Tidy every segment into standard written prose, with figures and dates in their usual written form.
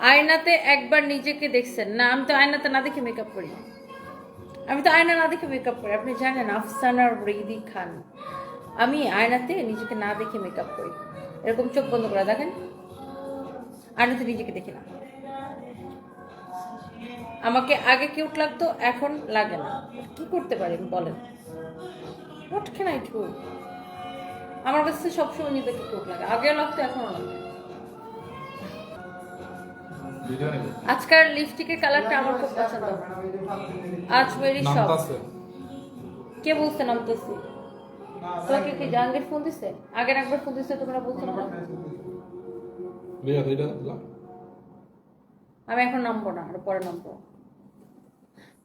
আয়নাতে একবার নিজেকে দেখছেন না? আমি তো আয়নাতে না দেখে মেকআপ করি। আমি তো আয়না না দেখে মেকআপ করি, আপনি জানেন আফসানা রিদি খান। আমি আয়নাতে নিজেকে না দেখে মেকআপ করি। এরকম চোখ বন্ধ করে দেখেন, আয়নাতে নিজেকে দেখি না। আমাকে আগে কিউট লাগতো, এখন লাগে না। কি করতে পারি বলেন? What can I do? আমার কাছে সবসময় নিজেকে কিউট লাগে, আগেও লাগতো, এখনো লাগে। আজকাল লিপস্টিকের কালারটা আমার খুব পছন্দ। আজ মেরি শপ। কে বলছে নামতেছি? তোমাকে কি জাহাঙ্গীর ফোন দিছে? আগের একবার ফোন দিছে, তোমরা বলছো না? আমি এখন নামবো না, আর পরে নামবো।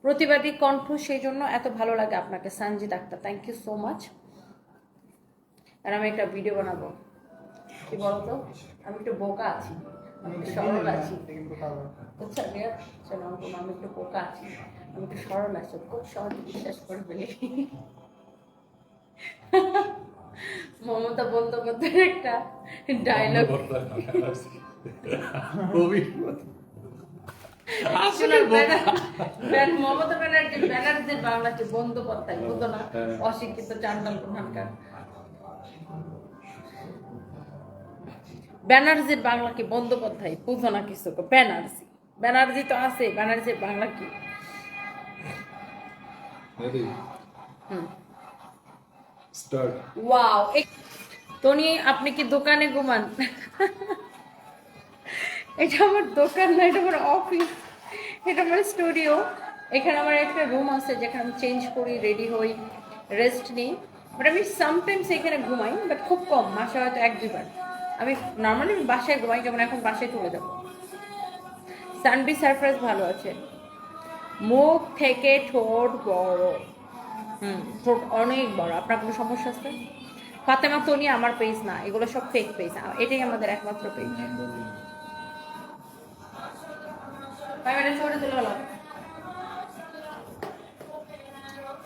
প্রতিবাদী কণ্ঠ, সেই জন্য এত ভালো লাগে আপনাকে Sanjit Akhtar, thank you so much. আর আমি একটা ভিডিও বানাবো, কি বলতো, আমি একটু বোকা আছি, আমি একটু সরল আছি, বুঝছেন? আমি একটু বোকা আছি, আমি একটু সরল আছি, খুব সহজে বিশ্বাস করে ফেলি। মমতা বন্দ্যোপাধ্যায়ের একটা ডায়লগ, মমতা ব্যানার্জির বাংলাটি বন্দ্যোপাধ্যায় বুঝতো না? অশিক্ষিত চান্ডাল কোনখানকার। ব্যানার্জির বাংলা কি বন্দ্যোপাধ্যায়, বুঝো না কিছু। ব্যানার্জি, ব্যানার্জি তো আছে, ব্যানার্জির বাংলা কি? ওয়াও। টনি, আপনি কি দোকানে ঘুমান? এটা আমার দোকান না, এটা আমার অফিস, এটা আমার স্টুডিও। এখানে আমার একটা রুম আছে যেখানে আমি চেঞ্জ করি, রেডি হই, রেস্ট নিই। বাট আমি সামটাইমস এখানে ঘুমাই, বাট খুব কম, মাসে হয়তো 1-2 বার। আমি নর্মালি আমি বাসায় ঘুমাই, যেমন এখন বাসায় চলে যাবো। সানবি সারপ্রাইজ ভালো আছে। মুখ থেকে ঠোঁট বড়, ঠোঁট অনেক বড়। আপনার কোনো সমস্যা আছে? ফাতেমা তনি আমার পেজ না, এগুলো সব ফেক পেজ, এটাই আমাদের একমাত্র পেজ।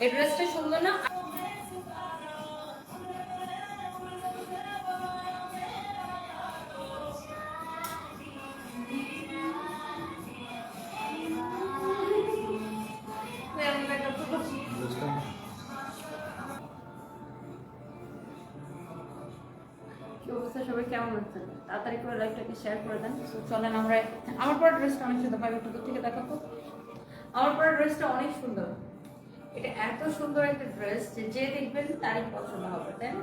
এই ড্রেসটা সুন্দর না? সবাই কেমন আছেন? তাড়াতাড়ি করে লাইভটাকে শেয়ার করে দেন। চলেন আমরা, আমার পরে ড্রেসটা অনেক সুন্দর, ভাই একটু দূর থেকে দেখাবো। আমার পরে ড্রেসটা অনেক সুন্দর, এটা এত সুন্দর একটা ড্রেস যে দেখবেন তারই পছন্দ হবে, তাই না?